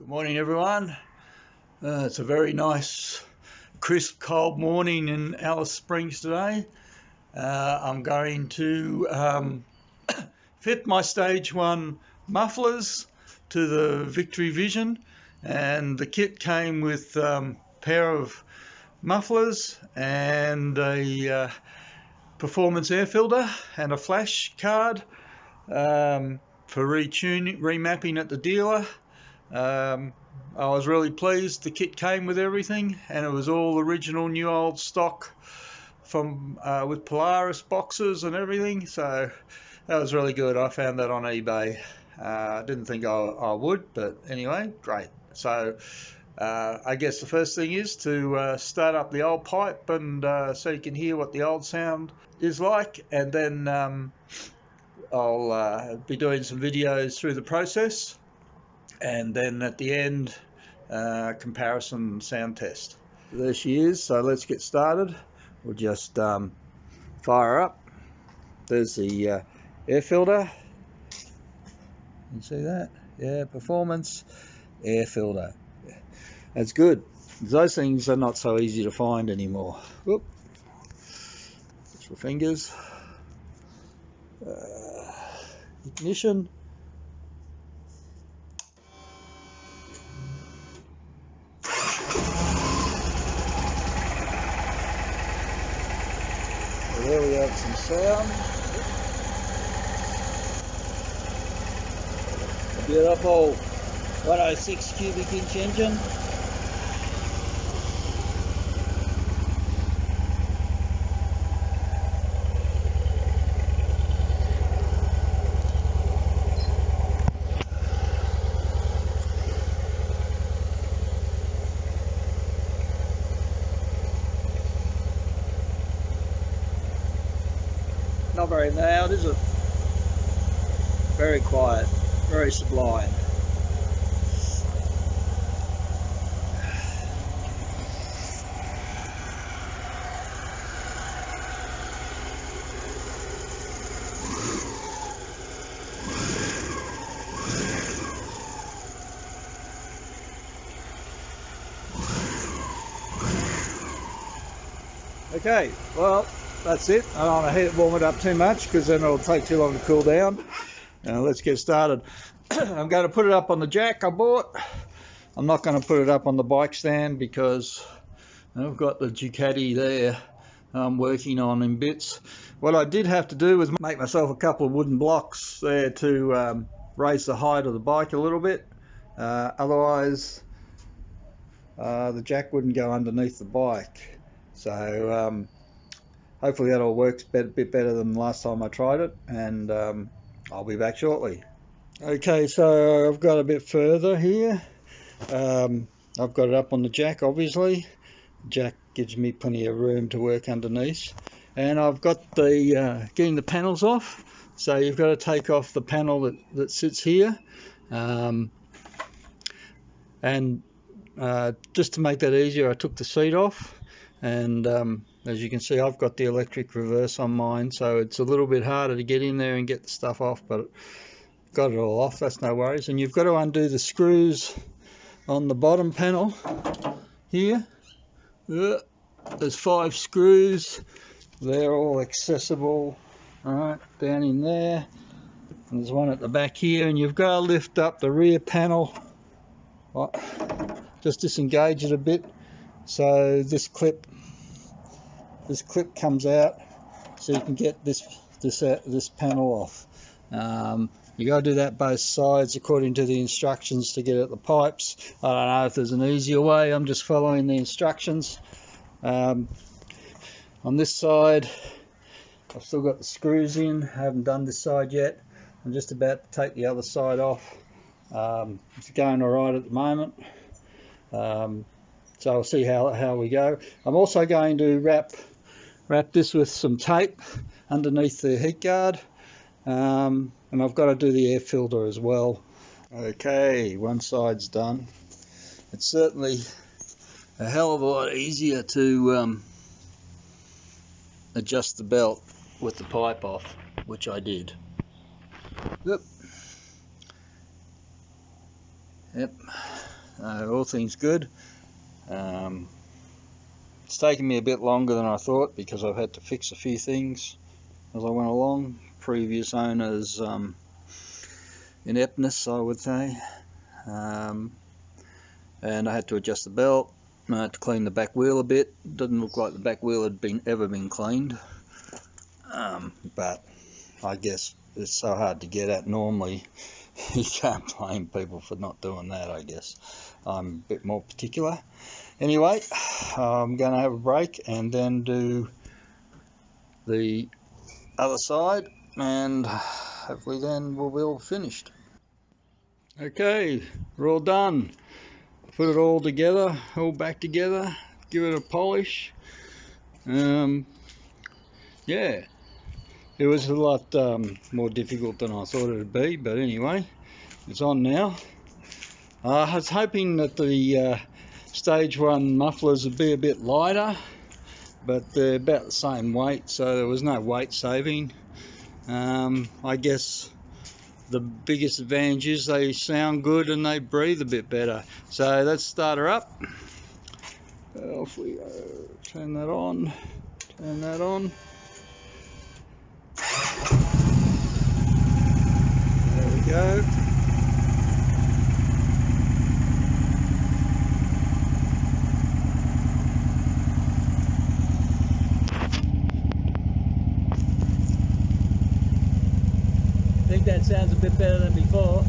Good morning, everyone. It's a very nice, crisp, cold morning in Alice Springs today. I'm going to fit my stage 1 mufflers to the Victory Vision, and the kit came with a pair of mufflers and a performance air filter and a flash card for remapping at the dealer. I was really pleased. The kit came with everything, and it was all original new old stock from with Polaris boxes and everything, so that was really good. I found that on eBay. I didn't think I would, but anyway, great. So I guess the first thing is to start up the old pipe, and so you can hear what the old sound is like, and then I'll be doing some videos through the process, and then at the end, comparison sound test. There she is, so let's get started. We'll just fire her up. There's the air filter. You see that? Yeah, performance air filter. That's good. Those things are not so easy to find anymore. Whoop. Just your fingers. Ignition. There we have some sound. A beautiful 106 cubic inch engine. Not very loud, is it? Very quiet, very sublime. Okay, well, that's it. I don't want to warm it up too much because then it'll take too long to cool down. Now let's get started. I'm going to put it up on the jack I bought. I'm not going to put it up on the bike stand because I've got the Ducati there I'm working on in bits. What I did have to do was make myself a couple of wooden blocks there to raise the height of the bike a little bit. Otherwise the jack wouldn't go underneath the bike. So hopefully that all works a bit better than the last time I tried it, and I'll be back shortly. Okay, so I've got a bit further here. I've got it up on the jack, obviously. Jack gives me plenty of room to work underneath. And I've got the getting the panels off. So you've got to take off the panel that sits here. And just to make that easier, I took the seat off. And as you can see, I've got the electric reverse on mine, so it's a little bit harder to get in there and get the stuff off, but got it all off, that's no worries. And you've got to undo the screws on the bottom panel here. There's 5 screws, they're all accessible, alright, down in there. And there's one at the back here, and you've got to lift up the rear panel, just disengage it a bit, so this clip comes out, so you can get this panel off. You got to do that both sides according to the instructions to get at the pipes. I don't know if there's an easier way. I'm just following the instructions. On this side, I've still got the screws in. I haven't done this side yet. I'm just about to take the other side off. It's going all right at the moment. So I'll see how we go. I'm also going to wrap this with some tape underneath the heat guard, and I've got to do the air filter as well. Okay, one side's done. It's certainly a hell of a lot easier to adjust the belt with the pipe off, which I did. Yep. All things good. It's taken me a bit longer than I thought because I've had to fix a few things as I went along. Previous owners' ineptness, I would say, and I had to adjust the belt. I had to clean the back wheel a bit. Doesn't look like the back wheel had ever been cleaned, but I guess it's so hard to get at normally. You can't blame people for not doing that, I guess. I'm a bit more particular. Anyway, I'm going to have a break and then do the other side, and hopefully then we'll be all finished. Okay, we're all done. Put it all together, all back together, give it a polish. Yeah, it was a lot more difficult than I thought it would be, but anyway, it's on now. I was hoping that the stage 1 mufflers would be a bit lighter, but they're about the same weight, so there was no weight saving. I guess the biggest advantage is they sound good and they breathe a bit better. So let's start her up. Off we go. Turn that on. Turn that on. There we go. I think that sounds a bit better than before.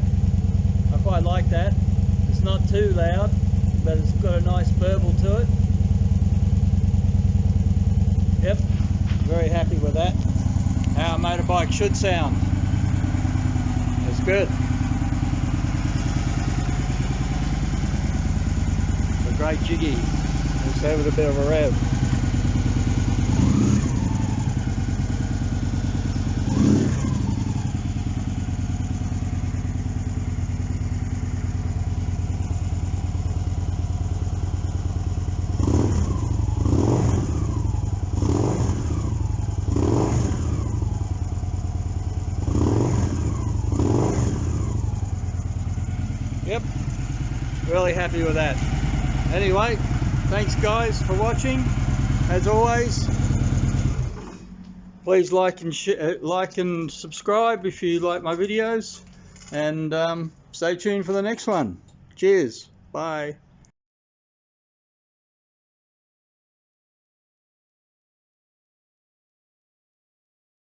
I quite like that. It's not too loud, but it's got a nice burble to it. Yep, very happy with that. How a motorbike should sound. It's good. It's a great jiggy. Let's have it a bit of a rev. Yep, really happy with that. Anyway, thanks guys for watching. As always, please like and subscribe if you like my videos, and stay tuned for the next one. Cheers, bye.